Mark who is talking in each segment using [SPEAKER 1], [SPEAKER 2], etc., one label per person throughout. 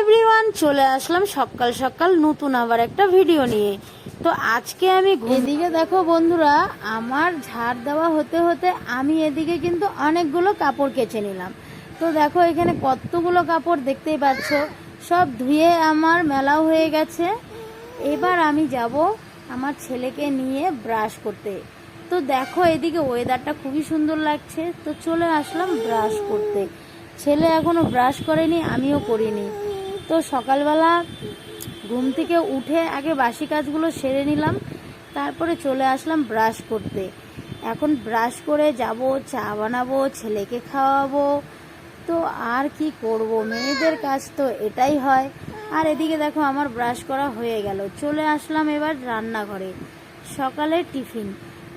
[SPEAKER 1] Everyone, চলে আসলাম সকাল সকাল নতুন আবার একটা ভিডিও নিয়ে। তো আজকে আমি এদিকে দেখো বন্ধুরা, আমার ঝাড় দেওয়া হতে হতে আমি এদিকে কিন্তু অনেকগুলো কাপড় কেচে নিলাম। তো দেখো এখানে কতগুলো কাপড় দেখতেই পাচ্ছ, সব ধুয়ে আমার মেলাও হয়ে গেছে। এবার আমি যাব আমার ছেলেকে নিয়ে ব্রাশ করতে। তো দেখো এদিকে ওয়েদারটা খুবই সুন্দর লাগছে, তো চলে আসলাম ব্রাশ করতে। ছেলে এখনো ব্রাশ করেনি, আমিও করিনি। তো সকালবেলা ঘুম থেকে উঠে আগে বাসি কাজগুলো সেরে নিলাম, তারপরে চলে আসলাম ব্রাশ করতে। এখন ব্রাশ করে যাব, চা বানাবো, ছেলেকে খাওয়াবো। তো আর কি করব, মেয়েদের কাজ তো এটাই হয়। আর এদিকে দেখো আমার ব্রাশ করা হয়ে গেল, চলে আসলাম এবার রান্নাঘরে। সকালের টিফিন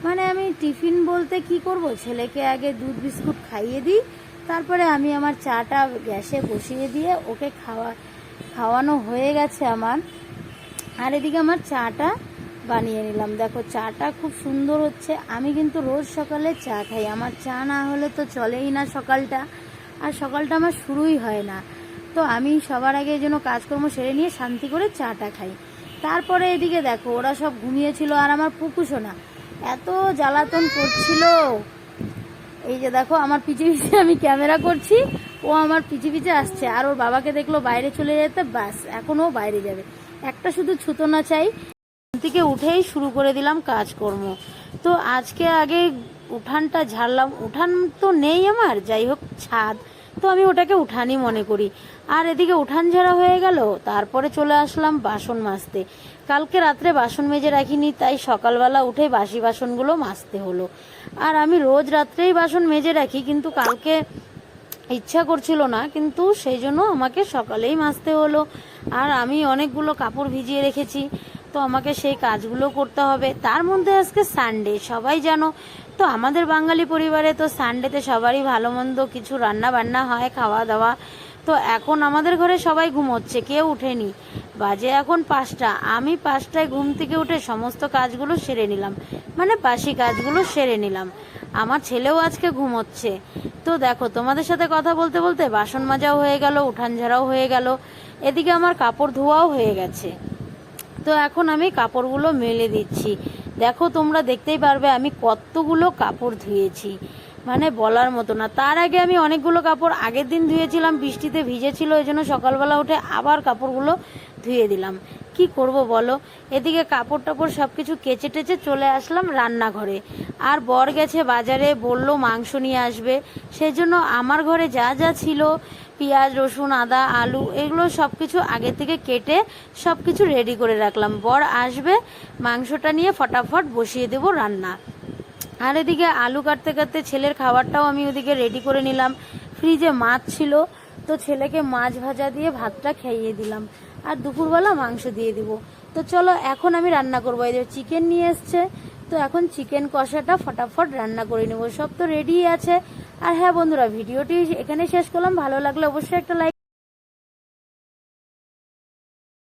[SPEAKER 1] মানে আমি টিফিন বলতে কি করব, ছেলেকে আগে দুধ বিস্কুট খাইয়ে দিই, তারপরে আমি আমার চাটা গ্যাসে বসিয়ে দিয়ে ওকে খাওয়ানো হয়ে গেছে আমার। আর এদিকে আমার চাটা বানিয়ে নিলাম। দেখো চাটা খুব সুন্দর হচ্ছে। আমি কিন্তু রোজ সকালে চা খাই, আমার চা না হলে তো চলেই না সকালটা, আর সকালটা আমার শুরুই হয় না। তো আমি সবার আগে যেন কাজকর্ম সেরে নিয়ে শান্তি করে চাটা খাই। তারপরে এদিকে দেখো ওরা সব ঘুমিয়েছিল, আর আমার পুকুসোনা এত জ্বালাতন করছিল। এই যে দেখো আমার পিছে পিছে আমি ক্যামেরা করছি, ও আমার পিছে পিছে আসছে। আর ওর বাবাকে দেখলো বাইরে চলে যেতে, ব্যাস এখন ও বাইরে যাবে। একটা শুধু ছুতো না চাই। থেকে উঠেই শুরু করে দিলাম কাজকর্ম। তো আজকে আগে উঠানটা ঝাড়লাম। উঠান তো নেই আমার, যাই হোক ছাদ, তো আমি ওটাকে উঠানই মনে করি। আর এদিকে উঠান ঝাড়া হয়ে গেল, তারপরে চলে আসলাম বাসন মাজতে। কালকে রাত্রে বাসন মেজে রাখিনি, তাই সকালবেলা উঠে বাসি বাসনগুলো মাজতে হলো। আর আমি রোজ রাত্রেই বাসন মেজে রাখি, কিন্তু কালকে ইচ্ছা করছিল না, কিন্তু সেই জন্য আমাকে সকালেই মাজতে হলো। আর আমি অনেকগুলো কাপড় ভিজিয়ে রেখেছি, তো আমাকে সেই কাজগুলো করতে হবে। তার মধ্যে আজকে সানডে, সবাই জানো তো আমাদের বাঙালি পরিবারে তো সানডেতে সবারই ভালো মন্দ কিছু রান্না বান্না হয়, খাওয়া দাওয়া। তো এখন আমাদের ঘরে সবাই ঘুমোচ্ছে, কেউ উঠেনি। বাজে এখন 5টা। আমি 5টায় ঘুম থেকে উঠে সমস্ত কাজগুলো সেরে নিলাম, মানে বাসি কাজগুলো সেরে নিলাম। আমার ছেলেও আজকে ঘুমোচ্ছে। তো দেখো তোমাদের সাথে কথা বলতে বলতে বাসন মাজাও হয়ে গেল, উঠান ঝাড়াও হয়ে গেল, এদিকে আমার কাপড় ধোয়াও হয়ে গেছে। তো এখন আমি কাপড়গুলো মেলে দিচ্ছি। দেখো তোমরা দেখতেই পারবে আমি কতগুলো কাপড় ধুয়েছি, মানে বলার মতো না। তার আগে আমি অনেকগুলো কাপড় আগের দিন ধুয়েছিলাম, বৃষ্টিতে ভিজেছিল, এই জন্য সকালবেলা উঠে আবার কাপড়গুলো ধুয়ে দিলাম। কি করব বলো। এদিকে কাপড় টাপড় সব কিছু কেচে টেচে চলে আসলাম রান্নাঘরে। আর বর গেছে বাজারে, বললো মাংস নিয়ে আসবে। সেজন্য আমার ঘরে যা যা ছিল, পেঁয়াজ রসুন আদা আলু, এগুলো সব কিছু আগে থেকে কেটে সব কিছু রেডি করে রাখলাম। বর আসবে, মাংসটা নিয়ে ফটাফট বসিয়ে দেব রান্না। আর এদিকে আলু কাটতে কাটতে ছেলের খাবারটাও আমি ওদিকে রেডি করে নিলাম। ফ্রিজে মাছ ছিল, তো ছেলেকে মাছ ভাজা দিয়ে ভাতটা খাইয়ে দিলাম, আর দুপুরবেলা মাংস দিয়ে দিব। তো চলো এখন আমি রান্না করবো। এই যে চিকেন নিয়ে এসছে, তো এখন চিকেন কষাটা ফটাফট রান্না করে নেবো। সব তো রেডি আছে। আর হ্যাঁ বন্ধুরা, ভিডিওটি এখানে শেষ করলাম। ভালো লাগলে অবশ্যই একটা লাইক